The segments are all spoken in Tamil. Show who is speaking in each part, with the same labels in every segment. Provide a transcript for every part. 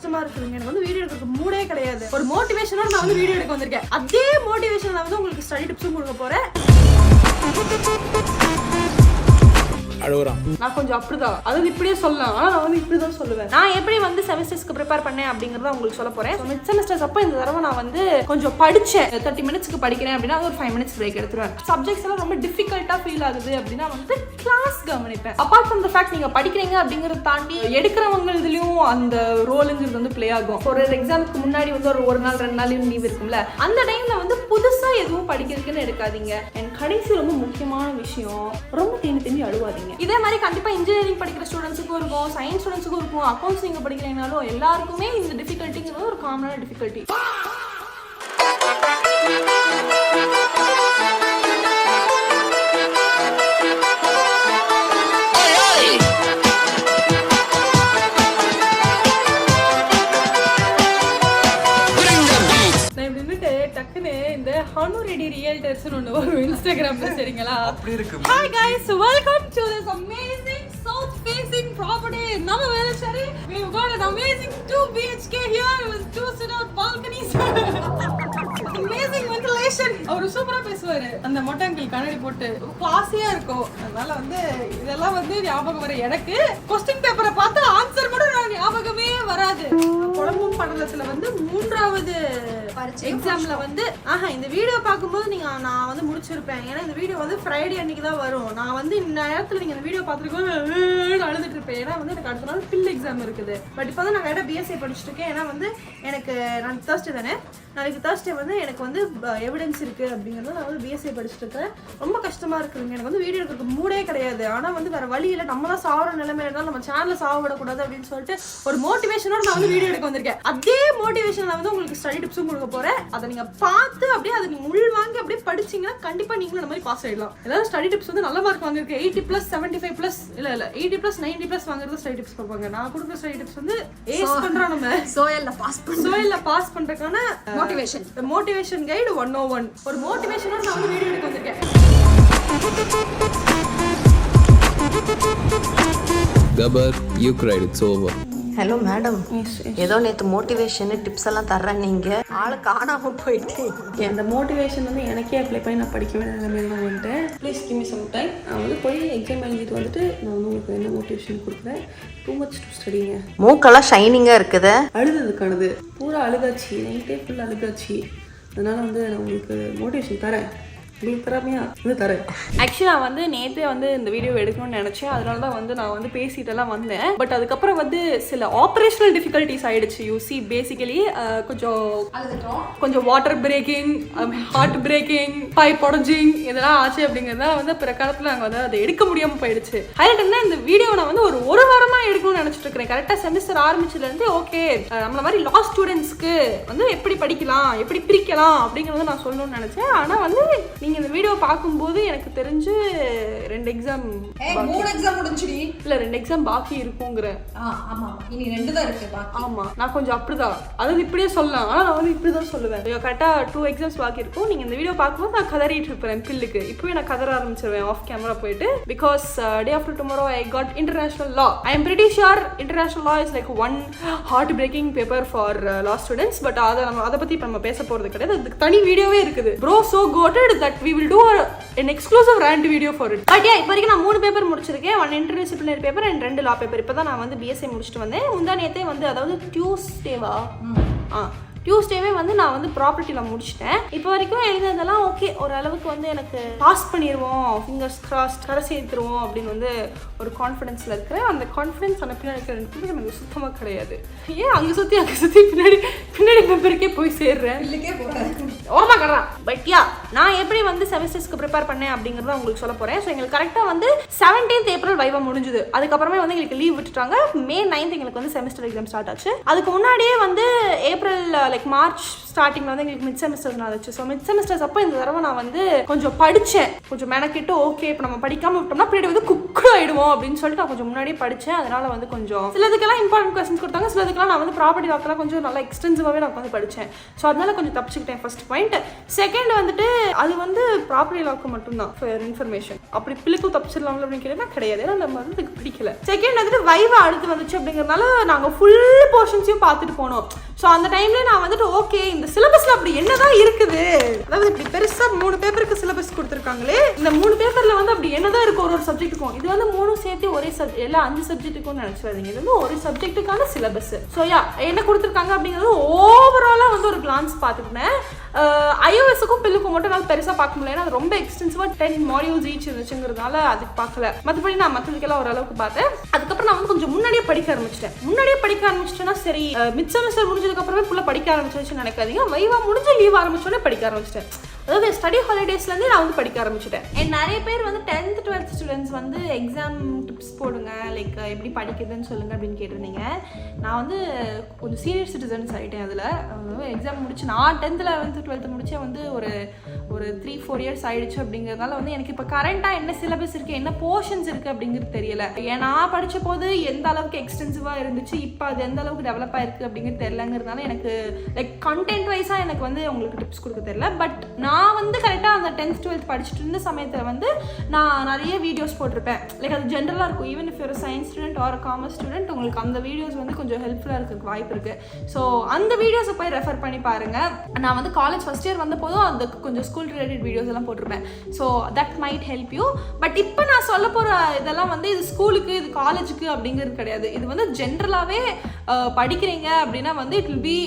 Speaker 1: கஷ்டமா இருக்குதுங்க. எனக்கு வந்து வீடியோ எடுக்கிறதுக்கு மூடே கிடையாது. ஒரு மோட்டிவேஷனோட நான் வந்து வீடியோ எடுக்க வந்திருக்கேன். அதே மோட்டிவேஷன் நான் வந்து உங்களுக்கு ஸ்டடி டிப்ஸும் கொடுக்க போறேன். நான் கொஞ்சம் அப்படிதான், அதாவது இப்படியே சொல்லலாம், ஆனா நான் வந்து இப்படிதான் சொல்லுவேன். நான் எப்படி வந்து செமஸ்டர்ஸ்க்கு ப்ரிப்பேர் பண்ணேன் அப்படிங்கறத உங்களுக்கு சொல்ல போறேன். மிட் செமஸ்டர்ஸ் அப்போ இந்த தடவை நான் வந்து கொஞ்சம் படிச்சேன். 30 மினிட்ஸ்க்கு படிக்கிறேன் அப்படின்னா ஒரு 5 மினிட்ஸ் பிரேக் எடுத்துருவேன். சப்ஜெக்ட்ஸ் எல்லாம் ரொம்ப டிஃபிகல்ட்டா ஃபீல் ஆகுது அப்படின்னா வந்து கிளாஸ் கவனிப்பேன். அப்பார்ட் ஃப்ரம் த ஃபேக்ட் நீங்க படிக்கிறீங்க அப்படிங்கறத தாண்டி எடுக்கிறவங்க இதுலயும் அந்த ரோலுங்கிறது வந்து பிளே ஆகும். ஒரு எக்ஸாமுக்கு முன்னாடி வந்து ஒரு நாள் 2 நாள் லீவ் இருக்கும்ல, அந்த டைம்ல வந்து புதுசா எதுவும் படிக்கிறதுக்குன்னு எடுக்காதீங்க. என் கடைசி ரொம்ப முக்கியமான விஷயம், ரொம்ப தேம்பி அழுவாதீங்க. இதே மாதிரி கண்டிப்பா இன்ஜினியரிங் படிக்கிற ஸ்டூடெண்ட்ஸுக்கும் இருக்கும், சயின்ஸ் ஸ்டூடெண்ட்ஸுக்கும் இருக்கும், அக்கௌண்ட்ஸ் நீங்க படிக்கிறீங்கனாலும் எல்லாருக்குமே இந்த டிஃபிகல்ட்டிங்கிறது ஒரு காமனான டிஃபிகல்ட்டி. ஹனுரெடி ரியல்டர்ஸ்னு ஒன்று வரும் இன்ஸ்டாகிராம்ல, சரிங்களா? Hi guys, welcome to this amazing south facing property in Namavelachari. We've got an amazing 2 BHK here with 2 sit-out balconies. Amazing ventilation. அவர் சூப்பரா பேசுவாரு. அந்த மொட்டைங்கள் கண்ணாடி போட்டு கிளாஸியா இருக்கும். அதனால வந்து இதெல்லாம் வந்து ஞாபகம் வர எனக்கு क्वेश्चन பேப்பரை பார்த்து ஆன்சர் கூட ஞாபகமே வராது. குழம்பும் படலத்துல வந்து 3வது எக்ஸாம்ல வந்து இந்த வீடியோ பார்க்கும்போது நான் வந்து முடிச்சிருப்பேன். ஏன்னா இந்த வீடியோ வந்து ஃப்ரைடே அன்னைக்கு தான் வரும். நான் வந்து இந்த நேரத்தில் நீங்கள் இந்த வீடியோ பார்த்துருக்கோம் அழுதுட்டு இருப்பேன். ஏன்னா வந்து எனக்கு அடுத்த நாள் பில் எக்ஸாம் இருக்குது. பட் இப்போ தான் நான் கரெக்டாக பிஎஸ்சி படிச்சுட்டு இருக்கேன். ஏன்னா வந்து எனக்கு நான் தேர்ஸ்டே தானே, நாளைக்கு தேர்ஸ்டே வந்து எனக்கு வந்து எவிடன்ஸ் இருக்குது அப்படிங்கிறது நான் வந்து பிஎஸ்சி படிச்சுட்டு இருக்கேன். ரொம்ப கஷ்டமாக இருக்குதுங்க. எனக்கு வந்து வீடியோ எடுக்கிறதுக்கு மூடே கிடையாது. ஆனால் வந்து வேறு வழி இல்லை, நம்ம தான் சாகிற நிலைமையில இருந்தாலும் நம்ம சேனலில் சாக விடக்கூடாது அப்படின்னு சொல்லிட்டு ஒரு மோட்டிவேஷனோட நான் வந்து வீடியோ எடுக்க வந்திருக்கேன். அதே மோட்டிவேஷன் நான் வந்து உங்களுக்கு ஸ்டடி டிப்ஸும் கொடுக்க போகிறேன். அதை நீங்கள் பார்த்து அப்படியே அதை நீங்கள் உள் வாங்கி அப்படியே படிச்சிங்கன்னா கண்டிப்பாக நீங்களும் இந்த மாதிரி பாஸ் ஆகிடலாம். ஏதாவது ஸ்டடி டிப்ஸ் வந்து நல்ல மார்க் வாங்கிருக்கு, 80+, 75+, இல்லை 80+, 90+ வாங்குறது ஸ்டடி டிப்ஸ் பார்ப்பாங்க. நான் கொடுக்குற ஸ்டடி டிப்ஸ் வந்து ஏஸ் பண்ணுறோம், நம்ம சோயல்ல பாஸ் பண்ணுறதுக்கான மோட்டிவேஷன் கைடு 101. ஒரு மோட்டிவேஷனோட நான் வந்து வீடியோ எடுக்க வந்திருக்கேன்.
Speaker 2: கபர், you cried, it's over.
Speaker 3: Hello madam, ஏதோ நேற்று மோட்டிவேஷன் டிப்ஸ் எல்லாம் தர்றேன், நீங்கள் ஆளு காணாம போயிட்டு.
Speaker 1: அந்த மோட்டிவேஷன் வந்து எனக்கே அப்ளை பண்ணி நான் படிக்க வேண்டிய நிலைமையில நான் வந்துட்டேன். Please give me some time. நான் வந்து போய் எக்ஸாம் எழுதிட்டு வந்துட்டு நான் வந்து உங்களுக்கு என்ன மோட்டிவேஷன் கொடுக்குறேன். Too much to studying.
Speaker 3: மூக்கெல்லாம் ஷைனிங்காக இருக்குது.
Speaker 1: அழுதுக்கானது பூரா அழுகாச்சு, நைட்டே ஃபுல்லாக அழுகாச்சு. அதனால வந்து நான் உங்களுக்கு மோட்டிவேஷன் தரேன். ஆக்சுவலி நான் வந்து நேற்றே வந்து இந்த வீடியோ எடுக்கணும்னு நினச்சேன். அதனால தான் வந்து நான் வந்து பேசிட்டெல்லாம் வந்தேன். பட் அதுக்கப்புறம் வந்து சில ஆப்ரேஷனல் டிஃபிகல்ட்டிஸ் ஆகிடுச்சு. யூசி பேசிக்கலி கொஞ்சம் water breaking, heart breaking, pipe உடஞ்சிங் இதெல்லாம் ஆச்சு. அப்படிங்கிறத வந்து பிறகாலத்தில் நாங்கள் வந்து அதை எடுக்க முடியாமல் போயிடுச்சு. ஹைலைட் என்ன, இந்த வீடியோ நான் வந்து ஒரு வாரமாக எடுக்கணும்னு நினச்சிட்டு இருக்கிறேன். கரெக்டாக செமஸ்டர் ஆரம்பிச்சதுலேருந்து ஓகே நம்மள மாதிரி லா ஸ்டூடெண்ட்ஸ்க்கு வந்து எப்படி படிக்கலாம், எப்படி பிரிக்கலாம் அப்படிங்கிறத நான் சொல்லணும்னு நினச்சேன். ஆனால் வந்து நீங்க இந்த வீடியோ பார்க்கும்போது எனக்கு தெரிஞ்சு 2 எக்ஸாம்
Speaker 4: 3 எக்ஸாம் முடிஞ்சுடி,
Speaker 1: இல்ல 2 எக்ஸாம் பாக்கி இருக்குங்கற.
Speaker 4: ஆமா இனி 2 தான் இருக்கு பாக்கி.
Speaker 1: ஆமா நான் கொஞ்சம் அப்படிதான், அதாவது இப்படியே சொல்லலாம், ஆனா நான் வந்து இப்படிதான் சொல்லுவேன். கரெக்டா 2 எக்ஸாம்ஸ் பாக்கி இருக்கும். நீங்க இந்த வீடியோ பார்க்கும்போது நான் கதறிட்டு இருப்பேன் பில்லுக்கு. இப்பவே நான் கதற ஆரம்பிச்சிருவேன் ஆஃப் கேமரா போயிட்டு. Because day after tomorrow I got international law. I am pretty sure international law is like one heart breaking paper for law students. But அதை பத்தி நம்ம பேச போறது கிடையாது. அதுக்கு தனி வீடியோவே இருக்குது. Bro so quoted that we will do an exclusive rant video for it. But இப்போ வரைக்கும் நான் 3 பேப்பர் முடிச்சிருக்கேன். 1 interdisciplinary paper and 2 law paper. இப்போ தான் நான் வந்து பிஎஸ்சி முடிச்சுட்டு வந்தேன். முந்தானேத்தே வந்து, அதாவது டியூஸ்டேவே வந்து நான் வந்து ப்ராப்பர்ட்டியில் முடிச்சிட்டேன். இப்போ வரைக்கும் எழுதுனதெல்லாம் ஓகே, ஓரளவுக்கு வந்து எனக்கு பாஸ் பண்ணிடுவோம், ஃபிங்கர்ஸ் கிராஸ்ட், கரை சேர்த்துருவோம் அப்படின்னு வந்து ஒரு கான்ஃபிடென்ஸில் இருக்கிறேன். அந்த கான்ஃபிடென்ஸ் அந்த பின்னாடி இருக்கிற எனக்கு சுத்தமாக கிடையாது. ஏன் அங்கே சுற்றி பின்னாடி பேப்பருக்கே போய் சேர்றேன், இல்லைக்கே போகிறேன் ஓரமாக கட்டுறான். பட் நான் எப்படி வந்து செமஸ்டர்ஸ்க்கு ப்ரிப்பேர் பண்ணேன் அப்படிங்கிறத உங்களுக்கு சொல்ல போகிறேன். ஸோ எங்களுக்கு கரெக்டாக வந்து 17th ஏப்ரல் வைவா முடிஞ்சுது. அதுக்கப்புறமே வந்து எங்களுக்கு லீவ் விட்டுட்டாங்க. May 9th எங்களுக்கு வந்து செமஸ்டர் எக்ஸாம் ஸ்டார்ட் ஆச்சு. அதுக்கு முன்னாடியே வந்து ஏப்ரல் லைக் மார்ச் ஸ்டார்டிங்கில் வந்து எங்களுக்கு மிட் செமஸ்டர்ஸ் நடந்துச்சு. ஸோ மிட் செமஸ்டர்ஸ் அப்போ இந்த தடவை நான் வந்து கொஞ்சம் படித்தேன், கொஞ்சம் மெனக்கிட்டு ஓகே இப்போ நம்ம படிக்காமல் விட்டோம்னா பின்னாடி வந்து குக்கு ஆகிடுவோம் அப்படின்னு சொல்லிட்டு நான் கொஞ்சம் முன்னாடியே படித்தேன். அதனால் வந்து கொஞ்சம் சிலதுக்கெல்லாம் இம்பார்ட்டன்ட் கொஸ்டின்ஸ் கொடுத்தாங்க, சிலதுக்கெல்லாம் நான் வந்து ப்ராப்பர்ட்டி லாக்கெல்லாம் கொஞ்சம் நல்லா எக்ஸ்டென்சிவாகவே நான் வந்து படித்தேன். ஸோ அதனால கொஞ்சம் தப்பிச்சுக்கிட்டேன் ஃபர்ஸ்ட் பாயிண்ட். செகண்ட் வந்துட்டு அது வந்து ப்ராப்பர்ட்டி லாக்கு மட்டும்தான் ஃபார் இன்ஃபர்மேஷன். அப்படி பிள்ளைக்கும் தப்பிச்சிடலாம் அப்படின்னு கேட்டேன்னா கிடையாது, ஏன்னா நம்ம வந்து எனக்கு பிடிக்கல. செகண்ட் வந்துட்டு வைவா அடுத்து வந்துச்சு அப்படிங்கிறதுனால நாங்கள் ஃபுல் போர்ஷன்ஸையும் பார்த்துட்டு போனோம். ஸோ அந்த டைம்ல நான் வந்துட்டு ஓகே இந்த சிலபஸ்ல அப்படி என்னதான் இருக்குது, அதாவது இப்படி பெருசா 3 பேப்பருக்கு சிலபஸ் கொடுத்துருக்காங்களே, இந்த 3 பேப்பர்ல வந்து அப்படி என்னதான் இருக்கு ஒரு சப்ஜெக்ட்டுக்கும். இது வந்து 3 சேர்த்து ஒரே எல்லா 5 சப்ஜெக்ட்டுக்கும் நினைச்சிடாதீங்க, இது வந்து ஒரு சப்ஜெக்ட்டுக்கான சிலபஸ். ஸோ யா என்ன கொடுத்துருக்காங்க அப்படிங்கிறது ஓவராலா வந்து ஒரு கிளான்ஸ் பார்த்துக்கிட்டேன். iOS-க்கும் பில்லுக்கும் மட்டும் நான் பெருசாக பார்க்க முடியல, ஏன்னா அது ரொம்ப எக்ஸ்டென்சிவாக 10 மாடியூல்ஸ் ஈச் இருந்துச்சுங்கிறதுனால அதுக்கு பார்க்கல. மற்றபடி நான் மற்றதுக்கெல்லாம் ஓரளவுக்கு பார்த்தேன். அதுக்கப்புறம் நான் வந்து கொஞ்சம் முன்னாடியே படிக்க ஆரம்பிச்சிட்டேன்னா சரி, மிட் செமஸ்டர் முடிஞ்சதுக்கப்புறமே ஃபுல்லாக படிக்க ஆரம்பிச்சிருச்சுன்னு நினைக்காதீங்க. வைவா முடிஞ்சு லீவ் ஆரம்பிச்சோடனே படிக்க ஆரம்பிச்சிட்டேன். அதாவது ஸ்டடி ஹாலிடேஸ்லேருந்து நான் வந்து படிக்க ஆரம்பிச்சிட்டேன். அண்ட் நிறைய பேர் வந்து 10th 12th ஸ்டூடெண்ட்ஸ் வந்து எக்ஸாம் டிப்ஸ் போடுங்க, லைக் எப்படி படிக்கிறதுன்னு சொல்லுங்க அப்படின்னு கேட்டிருந்தீங்க. நான் வந்து கொஞ்சம் சீனியர் சிட்டிசன்ஸ் ஆகிட்டேன். அதில் எக்ஸாம் முடிச்சு நான் 10th 11th 12th முடிச்சே வந்து ஒரு 3-4 இயர்ஸ் ஆயிடுச்சு. அப்படிங்கிறதுனால வந்து எனக்கு இப்போ கரண்டாக என்ன சிலபஸ் இருக்குது, என்ன போர்ஷன்ஸ் இருக்குது அப்படிங்கிறது தெரியல. ஏன் நான் படித்த போது எந்த அளவுக்கு எக்ஸ்டென்சிவாக இருந்துச்சு, இப்போ அது எந்த அளவுக்கு டெவலப் ஆயிருக்கு அப்படிங்கிறது தெரியலங்கிறதுனால எனக்கு லைக் கண்டென்ட் வைஸாக எனக்கு வந்து உங்களுக்கு டிப்ஸ் கொடுக்க தெரியல. பட் நான் வந்து கரெக்டாக அந்த 10th 12th படிச்சுட்டு இருந்த சமயத்தில் வந்து நான் நிறைய வீடியோஸ் போட்டிருப்பேன். லைக் அது ஜென்ரலாக இருக்கும். ஈவன் இஃப் ஒரு science student or commerce student உங்களுக்கு அந்த வீடியோஸ் வந்து கொஞ்சம் ஹெல்ப்ஃபுல்லாக இருக்கிறதுக்கு வாய்ப்பு இருக்குது. ஸோ அந்த வீடியோஸை போய் ரெஃபர் பண்ணி பாருங்கள். நான் வந்து காலேஜ் ஃபஸ்ட் இயர் வந்த போதும் அந்த கொஞ்சம் ஸ்கூல் ரிலேட்டட் வீடியோஸ் எல்லாம் போட்டிருப்பேன். So that might help you. But இப்போ நான் சொல்ல போகிற இதெல்லாம் வந்து இது ஸ்கூலுக்கு இது காலேஜுக்கு அப்படிங்கிறது கிடையாது. இது வந்து ஜென்ரலாகவே படிக்கிறீங்க அப்படின்னா வந்து it will be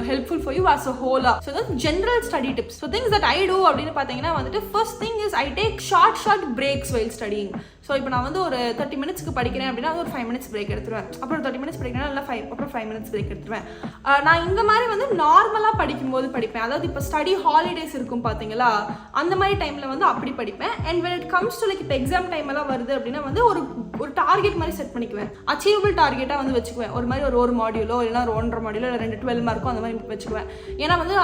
Speaker 1: helpful for you as a whole. So that general study tips. So things that I do அப்படின்னு பார்த்தீங்கன்னா வந்துட்டு first thing is I take short breaks while studying. So இப்போ நான் வந்து ஒரு 30 மினிட்ஸ்க்கு படிக்கிறேன் அப்படின்னா ஒரு 5 மினிட்ஸ் பிரேக் எடுத்துருவேன். அப்புறம் 30 மினிட்ஸ் படிக்கிறேன் இல்லை அப்புறம் 5 மினிட்ஸ் பிரேக் எடுத்துருவேன். நான் இந்த மாதிரி வந்து நார்மலாக படிக்கும்போது படிப்பேன். அதாவது இப்போ ஸ்டடி ஹாலிடேஸ் இருக்கும் பார்த்தீங்களா, அந்த மாதிரி டைமில் வந்து அப்படி படிப்பேன். And when it comes to like இப்போ எக்ஸாம் டைம் எல்லாம் வருது அப்படின்னா வந்து ஒரு டார்கெட் மாதிரி செட் பண்ணிக்குவேன். அச்சீவபிள் டார்கெட்டாக வந்து வச்சுக்குவேன். ஒரு மாதிரி ஒரு மாடியூலோ இல்லைனா ஒரு 1.5 மாடியூலோ இல்லை 2 12 மார்க்கோ அந்த மாதிரி வச்சுக்குவேன். ஏன்னா வந்து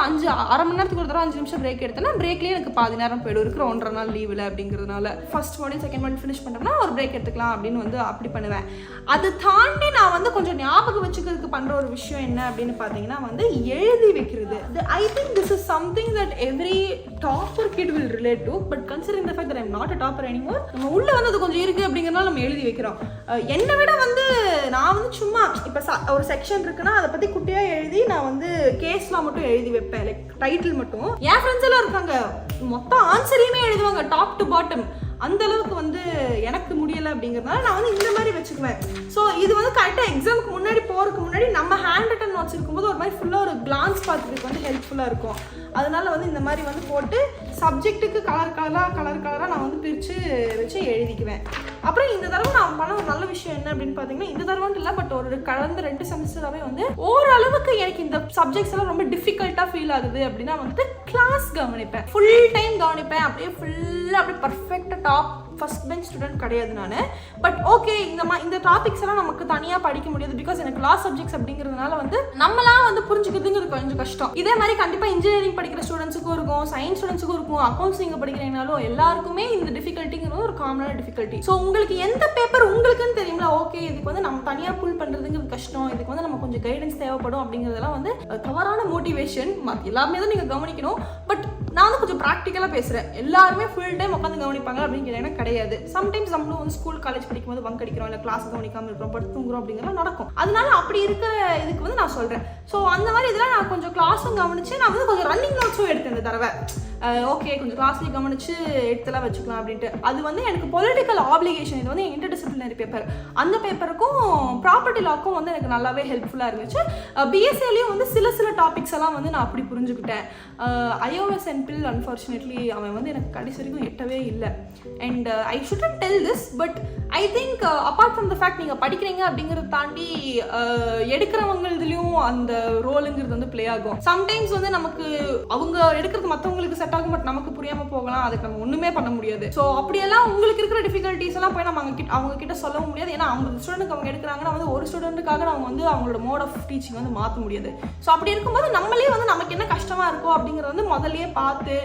Speaker 1: அரை மணி நேரத்துக்கு ஒரு தடவை 5 நிமிஷம் பிரேக் எடுத்தேன்னா பிரேக்லேயே எனக்கு பாதி நேரம் போய்டும் இருக்கிற 1.5 நாள் லீவில். அப்படிங்கிறதுனால first module second module finish பண்ணுறேன்னா ஒரு பிரேக் எடுத்துக்கலாம் அப்படின்னு வந்து அப்படி பண்ணுவேன். அதை தாண்டி நான் வந்து கொஞ்சம் ஞாபகம் வச்சுக்கிறதுக்கு பண்ணுற ஒரு விஷயம் என்ன அப்படின்னு பார்த்தீங்கன்னா வந்து எழுதி வைக்கிறது. I think this is something that every topper kit will relate to. But considering the fact that I am not a topper anymore, நம்ம உள்ள வந்து அது கொஞ்சம் இருக்குது அப்படிங்கிறனால நம்ம எழுதி வைக்கிறோம். என்னை விட வந்து நான் வந்து சும்மா இப்போ ஒரு செக்ஷன் இருக்குன்னா அதை பற்றி குட்டியாக எழுதி நான் வந்து கேஸ்லாம் மட்டும் எழுதி வைப்பேன், லைக் டைட்டில் மட்டும். என் ஃப்ரெண்ட்ஸ் எல்லாம் இருக்காங்க மொத்தம் ஆன்சரையுமே எழுதுவாங்க டாப் டு பாட்டம். அந்த அளவுக்கு வந்து எனக்கு முடியலை அப்படிங்கிறதுனால நான் வந்து இந்த மாதிரி வச்சுக்குவேன். ஸோ இது வந்து கரெக்டாக எக்ஸாமுக்கு முன்னாடி போகிறதுக்கு முன்னாடி நம்ம ஹேண்ட் ரிட்டன் நோட்ஸ் இருக்கும்போது ஒரு மாதிரி ஃபுல்லாக ஒரு கிளான்ஸ் பார்த்துருக்கு வந்து ஹெல்ப்ஃபுல்லாக இருக்கும். அதனால வந்து இந்த மாதிரி வந்து போட்டு சப்ஜெக்ட்டுக்கு கலர் கலராக நான் வந்து பிரித்து வச்சு எழுதிக்குவேன். அப்புறம் இந்த தடவை நான் பண்ண ஒரு நல்ல விஷயம் என்ன அப்படின்னு பார்த்தீங்கன்னா, இந்த தடவைன்ட்டு இல்லை பட் ஒரு கடந்த 2 செமஸ்டராகவே வந்து ஓரளவுக்கு எனக்கு இந்த சப்ஜெக்ட்ஸ் எல்லாம் ரொம்ப டிஃபிகல்ட்டாக ஃபீல் ஆகுது அப்படின்னா வந்துட்டு கிளாஸ் கவனிப்பேன், ஃபுல் டைம் கவனிப்பேன். அப்படியே ஃபுல்லாக அப்படியே பர்ஃபெக்டாக டாப் ஃபர்ஸ்ட் பெஞ்ச் ஸ்டூடெண்ட் கிடையாது நான். பட் ஓகே இந்த டாபிக்ஸ் எல்லாம் நமக்கு தனியாக படிக்க முடியாது பிகாஸ் எனக்கு லா சப்ஜெக்ட்ஸ் அப்படிங்கிறதுனால வந்து நம்மளாம் வந்து புரிஞ்சுக்கிறதுங்கிறது கொஞ்சம் கஷ்டம். இதே மாதிரி கண்டிப்பாக இன்ஜினியரிங் படிக்கிற ஸ்டூடெண்ட்ஸுக்கும் இருக்கும், சயின்ஸ் ஸ்டூடெண்ட்ஸுக்கும் இருக்கும், அக்கௌண்ட்ஸ் நீங்கள் படிக்கிறீங்கனாலும் எல்லாருக்குமே இந்த டிஃபிகல்ட்டிங்கிறது ஒரு காமனான டிஃபிகல்ட்டி. ஸோ உங்களுக்கு எந்த பேப்பர் உங்களுக்குன்னு தெரியுங்களா, ஓகே இதுக்கு வந்து நம்ம தனியாக புல் பண்ணுறதுங்கிறது கஷ்டம், இதுக்கு வந்து நம்ம கொஞ்சம் கைடன்ஸ் தேவைப்படும் அப்படிங்கிறதெல்லாம் வந்து தவறான மோட்டிவேஷன். எல்லாமே தான் நீங்கள் கவனிக்கணும். பட் நான் வந்து கொஞ்சம் ப்ராக்டிக்கலாக பேசுகிறேன். எல்லாருமே ஃபுல் டைம் உட்காந்து கவனிப்பாங்க அப்படின்னு கேட்டீங்கன்னா கிடையாது. சம்டைம்ஸ் நம்மளும் வந்து ஸ்கூல் காலேஜ் படிக்கும்போது பங்க் அடிக்கிறோம், இல்லை கிளாஸ் கவனிக்காமல் இருக்கிறோம், படுத்து தூங்குறோம் அப்படிங்கிறது நடக்கும். அதனால அப்படி இருக்க இதுக்கு வந்து நான் சொல்கிறேன். ஸோ அந்த மாதிரி இதெல்லாம் நான் கொஞ்சம் கிளாஸும் கவனிச்சு நான் வந்து கொஞ்சம் ரன்னிங் நோட்ஸும் எடுத்தேன் இந்த தடவை. ஓகே கொஞ்சம் கிளாஸ்லேயும் கவனிச்சு எடுத்துலாம் வச்சுக்கலாம் அப்படின்ட்டு. அது வந்து எனக்கு பொலிட்டிக்கல் ஆப்ளிகேஷன், இது வந்து இன்டர் டிசிப்ளினரி பேப்பர், அந்த பேப்பருக்கும் ப்ராப்பர்ட்டி லாக்கும் வந்து எனக்கு நல்லாவே ஹெல்ப்ஃபுல்லாக இருந்துச்சு. பிஎஸ்சிலையும் வந்து சில டாபிக்ஸ் எல்லாம் வந்து நான் அப்படி புரிஞ்சுக்கிட்டேன். iOS and பில் அன்ஃபார்ச்சுனேட்லி அவன் வந்து எனக்கு கடைசி வரைக்கும் எட்டவே இல்லை. And I shouldn't tell this but I think apart from the fact நீங்கள் படிக்கிறீங்க அப்படிங்கிறத தாண்டி எடுக்கிறவங்க இதுலேயும் நம்மளுக்கும் அந்த ரோலுங்கிறது வந்து ப்ளே ஆகும். சம்டைம்ஸ் வந்து நமக்கு அவங்க எடுக்கிறது மற்றவங்களுக்கு செட் ஆகும், பட் நமக்கு புரியாம போகலாம். அதுக்கு நம்ம ஒண்ணுமே பண்ண முடியாது. ஸோ அப்படியெல்லாம் உங்களுக்கு இருக்கிற டிஃபிகல்ட்டிஸ் எல்லாம் போய் நம்ம அவங்க கிட்ட சொல்லவும் முடியாது. ஏன்னா 50 ஸ்டூடெண்ட்க்கு அவங்க எடுக்கிறாங்கன்னா வந்து ஒரு ஸ்டூடெண்ட்டுக்காக அவங்க வந்து அவங்களோட மோட் ஆஃப் டீச்சிங் வந்து மாற்ற முடியாது. ஸோ அப்படி இருக்கும்போது நம்மளே வந்து நமக்கு என்ன கஷ்டமா இருக்கோ அப்படிங்கிறத வந்து முதல்லயே பார்த்து,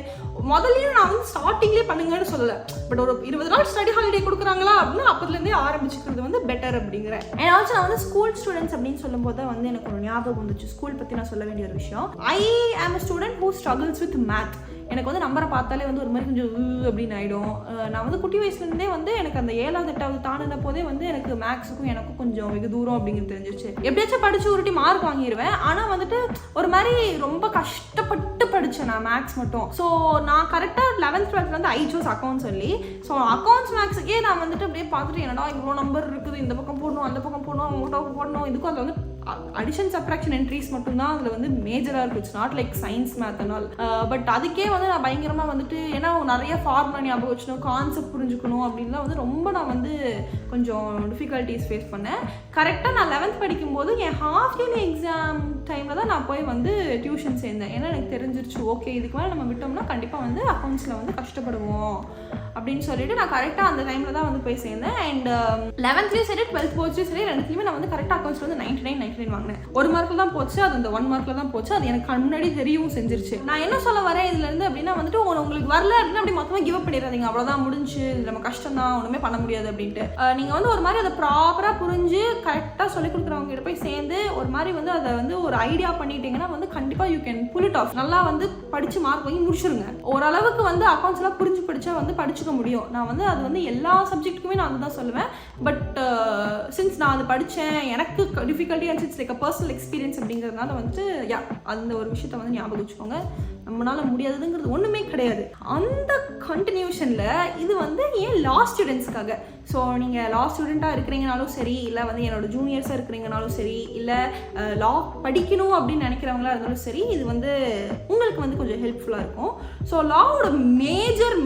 Speaker 1: முதல்லயே நான் வந்து ஸ்டார்டிங்லேயே பண்ணுங்கன்னு சொல்லலை, பட் ஒரு 20 நாள் ஸ்டடி ஹாலிடே கொடுக்குறாங்களா அப்படின்னா அப்போதுலேருந்தே ஆரம்பிச்சுக்கிறது வந்து பெட்டர் அப்படிங்கிறேன். அண்ட் ஆல்சோ நான் வந்து ஸ்கூல் ஸ்டூடெண்ட்ஸ் அப்படின்னு சொல்லும்போது தான் வந்து எனக்கு ஒரு ஞாபகம் வந்துச்சு. ஸ்கூல் பற்றி நான் சொல்ல வேண்டிய ஒரு விஷயம். ஐ ஆம் அ student who struggles with math. எனக்கு வந்து நம்பரை பார்த்தாலே வந்து ஒரு மாதிரி கொஞ்சம் அப்படின்னு ஆகிடும். நான் வந்து குட்டி வயசுலேருந்தே வந்து எனக்கு அந்த 7வது 8வது தாண்டின போதே வந்து எனக்கு மேக்ஸுக்கும் எனக்கும் கொஞ்சம் வெகு தூரம் அப்படிங்கிறது தெரிஞ்சிருச்சு. எப்படியாச்சும் படித்து உருட்டி மார்க் வாங்கிடுவேன். ஆனால் வந்துட்டு ஒரு மாதிரி ரொம்ப கஷ்டப்பட்டு படித்தேன் நான் மேக்ஸ் மட்டும். ஸோ நான் கரெக்டாக 11th 12th வந்து ஐ சூஸ் அக்கௌண்ட்ஸ் சொல்லி, ஸோ அக்கௌண்ட்ஸ் மேக்ஸுக்கே நான் வந்துட்டு அப்படியே பார்த்துட்டு என்னடா இவ்வளோ நம்பர் இருக்குது, இந்த பக்கம் போடணும் அந்த பக்கம் போடணும் அவங்க போடணும், இதுக்கும் அதில் வந்து அடிஷன் சப்ட்ராக்ஷன் என்ட்ரிஸ் மட்டும்தான் அதில் வந்து மேஜராக இருக்குது. It's not like science math and all. But அதுக்கே வந்து நான் பயங்கரமாக வந்துட்டு ஏன்னா நிறைய ஃபார்முலா ஞாபகம் வச்சுக்கணும், கான்செப்ட் புரிஞ்சுக்கணும் அப்படின்லாம் வந்து ரொம்ப நான் வந்து கொஞ்சம் டிஃபிகல்ட்டிஸ் ஃபேஸ் பண்ணேன். கரெக்டாக நான் 11th படிக்கும்போது என் ஹாஃப் இயர்லி எக்ஸாம் டைமில் தான் நான் போய் வந்து டியூஷன் சேர்ந்தேன். ஏன்னா எனக்கு தெரிஞ்சிருச்சு ஓகே இதுக்கு மேலே நம்ம விட்டோம்னா கண்டிப்பாக வந்து அக்கௌண்ட்ஸில் வந்து கஷ்டப்படுவோம் அப்படின்னு சொல்லிட்டு நான் கரெக்டாக அந்த டைமில் தான் வந்து போய் சேர்ந்தேன். அண்ட் 11th சரி 12th போச்சும் சரி ரெண்டுத்துலையுமே நான் வந்து கரெக்டாக அக்கௌண்ட்ஸில் வந்து 99 வாங்கினேன். ஒரு மார்க்கில் தான் போச்சு, அது அந்த 1 மார்க்கில் தான் போச்சு. அது எனக்கு முன்னாடி தெரியவும் செஞ்சிருச்சு. நான் என்ன சொல்ல வரேன் இதுலேருந்து அப்படின்னா வந்துட்டு உங்களுக்கு வரல அப்படின்னா அப்படி மொத்தமாக கிவ் அப் பண்ணிடாதீங்க, அவ்வளோதான் முடிஞ்சு நம்ம கஷ்டம் தான் ஒன்றுமே பண்ண முடியாது அப்படின்ட்டு. நீங்கள் வந்து ஒரு மாதிரி அதை ப்ராப்பராக புரிஞ்சு கரெக்டாக சொல்லிக் கொடுக்குறவங்க கிட்ட போய் சேர்ந்து ஒரு மாதிரி வந்து அதை வந்து ஒரு ஐடியா பண்ணிட்டீங்கன்னா வந்து கண்டிப்பாக you can pull it off. நல்லா வந்து படித்து மார்க் வாங்கி முடிச்சிருங்க. ஓரளவுக்கு வந்து அக்கௌண்ட்ஸ்லாம் புரிஞ்சு படித்தா வந்து படிச்சுக்க முடியும். நான் வந்து அது வந்து எல்லா சப்ஜெக்ட்டுக்குமே நான் அதுதான் சொல்லுவேன். பட் சின்ஸ் நான் அது படித்தேன், எனக்கு difficulty and it's like a personal experience அப்படிங்கிறதுனால வந்துட்டு அந்த ஒரு விஷயத்த வந்து ஞாபகம் வச்சுக்கோங்க. நம்மளால முடியாதுங்கிறது ஒன்றுமே கிடையாது. அந்த கண்டினியூஷனில் இது வந்து ஏன் லா ஸ்டூடெண்ட்ஸ்க்காக. ஸோ நீங்கள் லா ஸ்டூடெண்ட்டாக இருக்கிறீங்கனாலும் சரி, இல்லை வந்து என்னோட ஜூனியர்ஸாக இருக்கிறீங்கனாலும் சரி, இல்லை லா படிக்கணும் அப்படின்னு நினைக்கிறவங்களா இருந்தாலும் சரி, இது வந்து உங்களுக்கு வந்து கொஞ்சம் ஹெல்ப்ஃபுல்லாக இருக்கும். ஸோ லாவோட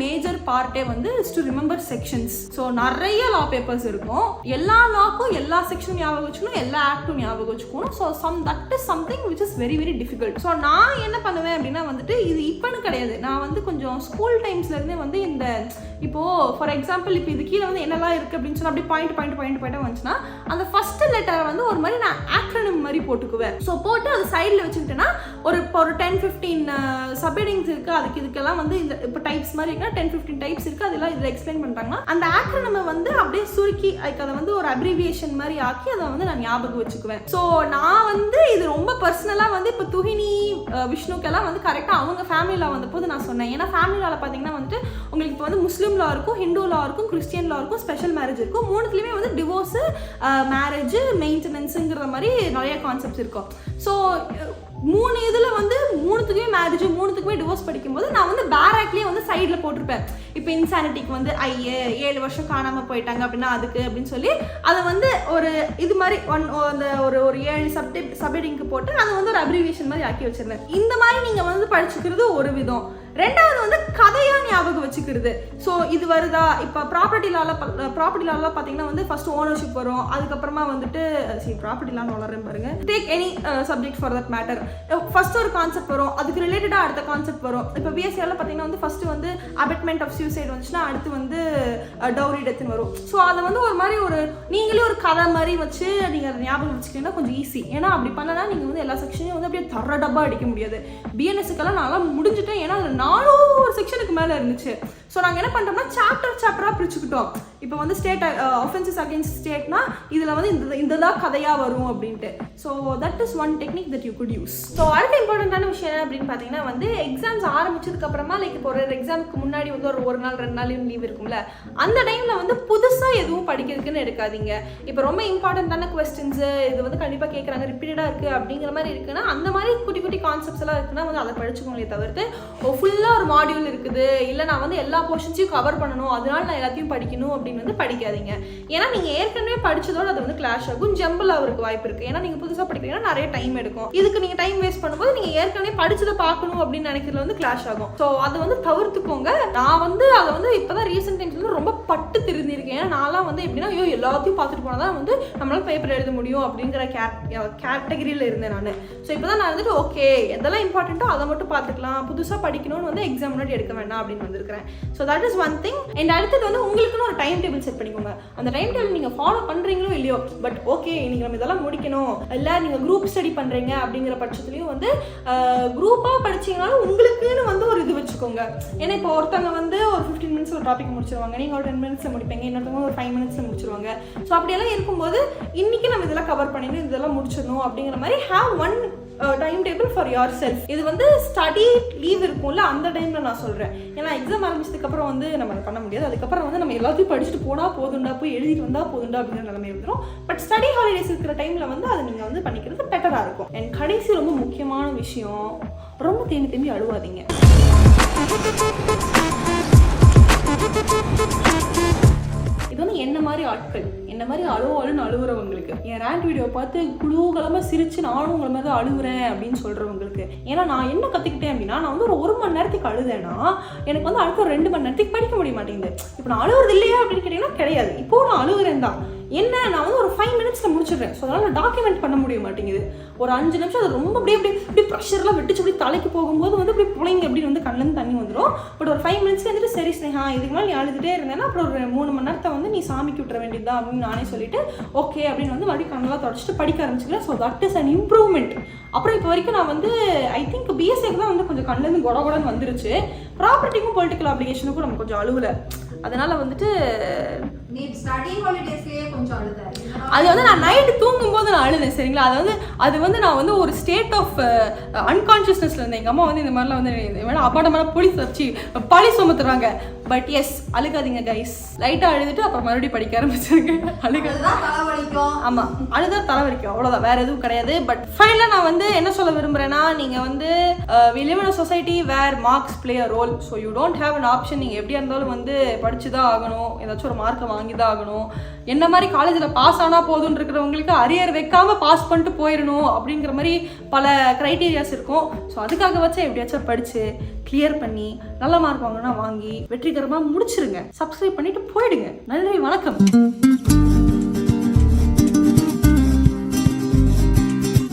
Speaker 1: மேஜர் பார்ட்டே வந்து is to remember sections. So நிறைய லா பேப்பர்ஸ் இருக்கும். எல்லா லாக்கும் எல்லா செக்ஷனும் ஞாபகம் வச்சுக்கணும், எல்லா ஆக்டும் ஞாபகம் வச்சுக்கணும். So that is something which is very very difficult. So நான் என்ன பண்ணுவேன் அப்படின்னா வந்துட்டு இது இப்போன்னு கிடையாது, நான் வந்து கொஞ்சம் ஸ்கூல் டைம்ஸ்லேருந்தே வந்து இந்த இப்போது ஃபார் எக்ஸாம்பிள் இப்போ இது கீழே வந்து என்னெல்லாம் இருக்குது அப்படின்னு சொல்லி அப்படி பாயிண்ட் வந்துச்சுன்னா அந்த ஃபர்ஸ்ட் லெட்டரை வந்து ஒரு மாதிரி நான் ஆக்ரோனிம் மாதிரி போட்டுக்குவேன். ஸோ போட்டு அது சைடில் வச்சுக்கிட்டேன்னா ஒரு 10-15 சப்ஹெட்டிங்ஸ் இருக்குது. இதுக்கெல்லாம் வந்து இந்த இப்போ டைப்ஸ் மாதிரி இருக்குன்னா 10-15 டைப்ஸ் இருக்குது. அதெல்லாம் இதில் எக்ஸ்பிளைன் பண்ணுறாங்கன்னா அந்த ஆக்ரோனிமை வந்து அப்படியே சுருக்கி அதை வந்து ஒரு அப்ரிவியேஷன் மாதிரி ஆக்கி அதை வந்து நான் ஞாபகம் வச்சுக்குவேன். ஸோ நான் வந்து இது ரொம்ப பர்சனலாக வந்து இப்போ துஹினி விஷ்ணுக்கெல்லாம் வந்து கரெக்டாக அவங்க ஃபேமிலியில் வந்த போது நான் சொன்னேன். ஏன்னா ஃபேமிலியில் பார்த்தீங்கன்னா வந்துட்டு உங்களுக்கு இப்போ வந்து முஸ்லீம் லா இருக்கும், ஹிந்து லா இருக்கும், கிறிஸ்டியன் லா இருக்கும், ஸ்பெஷல் மேரேஜ் இருக்கும். மூணுத்துலேயுமே வந்து டிவோர்ஸு, மேரேஜ், மெயின்டெனன்ஸுங்கிற மாதிரி நிறைய கான்செப்ட்ஸ் இருக்கும். ஸோ 3 இதில் வந்து 3த்துக்குமே மேரேஜ், 3த்துக்குமே டிவோர்ஸ் படிக்கும்போது நான் வந்து பேராக்லேயே வந்து சைடில் போட்டிருப்பேன். இப்போ இன்சானிட்டிக்கு வந்து 7 வருஷம் காணாமல் போயிட்டாங்க அப்படின்னா அதுக்கு அப்படின்னு சொல்லி அதை வந்து ஒரு இது மாதிரி அந்த ஒரு 7 சப்ஹெட்டிங்க்கு போட்டு அதை வந்து ஒரு அப்ரிவியேஷன் மாதிரி ஆக்கி வச்சிருந்தேன். இந்த மாதிரி நீங்கள் வந்து படிச்சுக்கிறது ஒரு விதம். ரெண்டாவது வந்து கதையாக ஞாபகம் வச்சுக்கிறது. ஸோ இது வருதா இப்போ ப்ராப்பர்ட்டி லாவில் பார்த்தீங்கன்னா வந்து ஃபர்ஸ்ட் ஓனர்ஷிப் வரும், அதுக்கப்புறமா வந்துட்டு ப்ராப்பர்ட்டி லான்னு வளர்றேன் பாருங்க, take any subject for that matter. First ஒரு கான்செப்ட் வரும், அதுக்கு ரிலேட்டடாக அடுத்த கான்செப்ட் வரும். இப்போ பிஎஸ்சியில் பார்த்தீங்கன்னா வந்து ஃபர்ஸ்ட் வந்து அபெட்மெண்ட் ஆஃப் சூசைட் வந்துச்சுன்னா அடுத்து வந்து டவுரி டெத்துன்னு வரும். ஸோ அதை வந்து ஒரு மாதிரி ஒரு நீங்களே ஒரு கதை மாதிரி வச்சு நீங்கள் அதை ஞாபகம் வச்சுக்கிட்டீங்கன்னா கொஞ்சம் ஈஸி. ஏன்னா அப்படி பண்ணனா நீங்கள் வந்து எல்லா செக்ஷனையும் வந்து அப்படியே தர டப்பா அடிக்க முடியாது. பிஎன்எஸ்ஸுக்கெல்லாம் நல்லா முடிஞ்சுட்டேன். ஏன்னா அது 400 செக்ஷனுக்கு மேலே இருந்துச்சு. ஸோ நாங்கள் என்ன பண்ணுறோம்னா சாப்டராக பிரிச்சுக்கிட்டோம். இப்போ வந்து ஸ்டேட் ஆஃபென்சஸ் அகேன்ஸ்ட் ஸ்டேட்னா இதில் வந்து இந்த கதையாக வரும் அப்படின்ட்டு. So that is one technique that you good use. So அடுத்த இம்பார்ட்டண்ட்டான விஷயம் என்ன அப்படின்னு பார்த்தீங்கன்னா வந்து எக்ஸாம்ஸ் ஆரம்பிச்சதுக்கப்புறமா லைக் இப்போ ஒரு எக்ஸாமுக்கு முன்னாடி வந்து ஒரு நாள் 2 நாள் லீவ் இருக்கும்ல, அந்த டைமில் வந்து புதுசாக எதுவும் படிக்கிறதுக்குன்னு எடுக்காதீங்க. இப்போ ரொம்ப இம்பார்ட்டண்ட்டான கொஸ்டின்ஸு இது வந்து கண்டிப்பாக கேட்குறாங்க, ரிப்பீட்டடாக இருக்குது அப்படிங்கிற மாதிரி இருக்குன்னா அந்த மாதிரி குட்டி குட்டி கான்செப்ட்ஸ் எல்லாம் இருக்குன்னா வந்து அதை படிச்சுக்கோங்களே தவிர்த்து ஃபுல்லாக ஒரு மாடியூல் இருக்குது இல்லை நான் வந்து எல்லா போர்ஷன்ஸையும் கவர் பண்ணணும், அதனால நான் எல்லாத்தையும் படிக்கணும் அப்படின்னு வந்து படிக்காதீங்க. ஏன்னா நீங்கள் ஏற்கனவே படிச்சதோட அது வந்து கிளாஷ் ஆகும், ஜம்பிள் ஆகிறதுக்கு வாய்ப்பு இருக்குது. ஏன்னா நீங்கள் புதுசாக படிக்கிறீங்கன்னா நிறைய டைம் எடுக்கும். இதுக்கு நீங்கள் டைம் வேஸ்ட் பண்ணும்போது நீங்கள் ஏற்கனவே படிச்சதை பார்க்கணும் அப்படின்னு நினைக்கிறதுல வந்து கிளாஷ் ஆகும். ஸோ அதை வந்து தவிர்த்துக்கோங்க. நான் வந்து அதை வந்து இப்போதான் ரீசெண்ட் டைம்ஸ் வந்து ரொம்ப பட்டு திருந்திருக்கேன். ஏன்னா நான்லாம் வந்து எப்படின்னா ஐயோ எல்லாத்தையும் பார்த்துட்டு போனால் தான் வந்து நம்மளால பேப்பர் எழுத முடியும் அப்படிங்கிற கேட்டகரியில் இருந்தேன் நான். ஸோ இப்போ தான் நான் வந்துட்டு ஓகே எதெல்லாம் இம்பார்ட்டண்ட்டோ அதை மட்டும் பார்த்துக்கலாம், புதுசாக படிக்கணும்னு வந்து எக்ஸாம் முன்னாடி எடுக்க வேண்டாம் அப்படின்னு வந்திருக்கிறேன். So that is one thing. And அடுத்தது வந்து உங்களுக்குன்னு ஒரு டைம் டேபிள் செட் பண்ணிக்கோங்க. அந்த டைம் டேபிள் நீங்கள் ஃபாலோ பண்ணுறீங்களோ இல்லையோ, பட் ஓகே இன்னைக்கு நம்ம இதெல்லாம் முடிக்கணும், இல்லை நீங்கள் குரூப் ஸ்டடி பண்ணுறீங்க அப்படிங்கிற பட்சத்துலையும் வந்து குரூப்பாக படிச்சிங்கனாலும் உங்களுக்குன்னு வந்து ஒரு இது வச்சுக்கோங்க. ஏன்னா இப்போ ஒருத்தவங்க வந்து ஒரு 15 மினிட்ஸ் ஒரு டாபிக் முடிச்சிருவாங்க, நீங்கள் ஒரு 10 மினிட்ஸில் முடிப்பீங்க, இன்னொருத்தவங்க ஒரு 5 மினிட்ஸில் முடிச்சிருவாங்க. ஸோ அப்படியெல்லாம் இருக்கும்போது இன்றைக்கி நம்ம இதெல்லாம் கவர் பண்ணிடணும், இதெல்லாம் முடிச்சிடணும் அப்படிங்கிற மாதிரி have one time table for your self. இது வந்து ஸ்டடி லீவ் இருக்கும்ல அந்த டைமில் நான் சொல்கிறேன். ஏன்னா எக்ஸாம் ஆரம்பிச்சதுக்கப்புறம் வந்து நம்ம அதை பண்ண முடியாது. அதுக்கப்புறம் வந்து நம்ம எல்லாத்தையும் படிச்சுட்டு போனால் போதுண்டா, போய் எழுதிட்டு வந்தால் போதுண்டா அப்படிங்கிற நிலைமை வந்துடும். பட் ஸ்டடி ஹாலிடேஸ் இருக்கிற டைமில் வந்து அதை நீங்கள் வந்து பண்ணிக்கிறது பெட்டராக இருக்கும். அண்ட் கடைசி ரொம்ப முக்கியமான விஷயம், ரொம்ப தேம்பி அழுவாதீங்க. இது வந்து என்ன மாதிரி ஆட்கள், என்ன மாதிரி அழுவாளுன்னு அழுகுறவங்களுக்கு, என் ரேண்ட் வீடியோ பார்த்து குழுகலமாக சிரிச்சு நானும் உங்களை மாதிரி தான் அழுகுறேன் அப்படின்னு சொல்கிறவங்களுக்கு. ஏன்னா நான் என்ன கற்றுக்கிட்டேன் அப்படின்னா, நான் வந்து ஒரு மணி நேரத்துக்கு அழுதேன்னா எனக்கு வந்து அடுத்த ஒரு 2 மணி நேரத்துக்கு படிக்க முடிய மாட்டேங்குது. இப்போ நான் அழுகுறது இல்லையா அப்படின்னு கேட்டிங்கன்னா கிடையாது, இப்போது நான் அழுகுறேன் தான். என்ன நான் வந்து ஒரு 5 மினிட்ஸில் முடிச்சிடுறேன். ஸோ அதனால் டாக்குமெண்ட் பண்ண முடிய மாட்டேங்குது. ஒரு 5 நிமிஷம் அது ரொம்ப அப்படியே ப்ரெஷர்லாம் விட்டுச்சு அப்படி தலைக்கு போகும்போது வந்து அப்படி பிள்ளைங்க அப்படின்னு வந்து கண்ணிலேருந்து தண்ணி வந்துடும். பட் ஒரு 5 மினிட்ஸ் வந்துட்டு சரி ஸ்னேகா இதுக்கு மேலே நீ அழுதுகிட்டே இருந்தேன்னா அப்புறம் ஒரு 3 மணி நேரத்தை வந்து நீ சாமிக்கு விட்டுற வேண்டியதுதான் அப்படின்னு நானே சொல்லிட்டு ஓகே அப்படின்னு வந்து மறுபடியும் கண்ணெல்லாம் தொடச்சிட்டு படிக்க ஆரம்பிச்சுக்கிறேன். So that is an improvement. அப்புறம் இப்போ வரைக்கும் நான் வந்து ஐ திங்க் பிஎஸ்சிக்கு தான் வந்து கொஞ்சம் கண்ணிலேருந்து கொடன்னு வந்துருச்சு. ப்ராப்பர்ட்டிக்கும் பொலிட்டிக்கல் அப்ளிகேஷனுக்கும் நம்ம கொஞ்சம் அழுவலை. அதனால வந்துட்டு
Speaker 4: நீ ஸ்டடி ஹாலிடேஸ்லயே கொஞ்சம் அழுத.
Speaker 1: அது வந்து நான் நைட்டு தூங்கும்போது நான் அழுதேன் சரிங்களா. அது வந்து நான் வந்து ஒரு ஸ்டேட் ஆஃப் அன்கான்ஷியஸ்னஸ்ல இருந்தேன். எங்கள் அம்மா வந்து இந்த மாதிரிலாம் வந்து வேணா அப்பாடமான போலீஸ் வச்சு பழி சுமத்துறாங்க. பட் எஸ் அழுகாதீங்க கைஸ். லைட்டாக அழுதுட்டு அப்புறம் மறுபடியும் படிக்க ஆரம்பிச்சிருங்க. ஆமாம் அழுதா தலை வலிக்கும், அவ்வளோதான், வேற எதுவும் கிடையாது. பட் ஃபைனலாக நான் வந்து என்ன சொல்ல விரும்புகிறேன்னா, நீங்கள் வந்து we live in a society where marks play a role. So you don't have an option. நீங்கள் எப்படியா இருந்தாலும் வந்து படிச்சு தான் ஆகணும், ஏதாச்சும் ஒரு மார்க்கை வாங்கி தான் ஆகணும். என்ன மாதிரி காலேஜில் பாஸ் ஆனால் போதுன்னு இருக்கிறவங்களுக்கு அரியர் வைக்காமல் பாஸ் பண்ணிட்டு போயிடணும் அப்படிங்கிற மாதிரி பல க்ரைட்டீரியாஸ் இருக்கும். ஸோ அதுக்காக வச்சா எப்படியாச்சும் படித்து கிளியர் பண்ணி நல்ல மார்க் வாங்கினா வாங்கி வெற்றிகரமாக முடிச்சிருங்க. சப்ஸ்கிரைப் பண்ணிட்டு போயிடுங்க. நன்றி, வணக்கம்.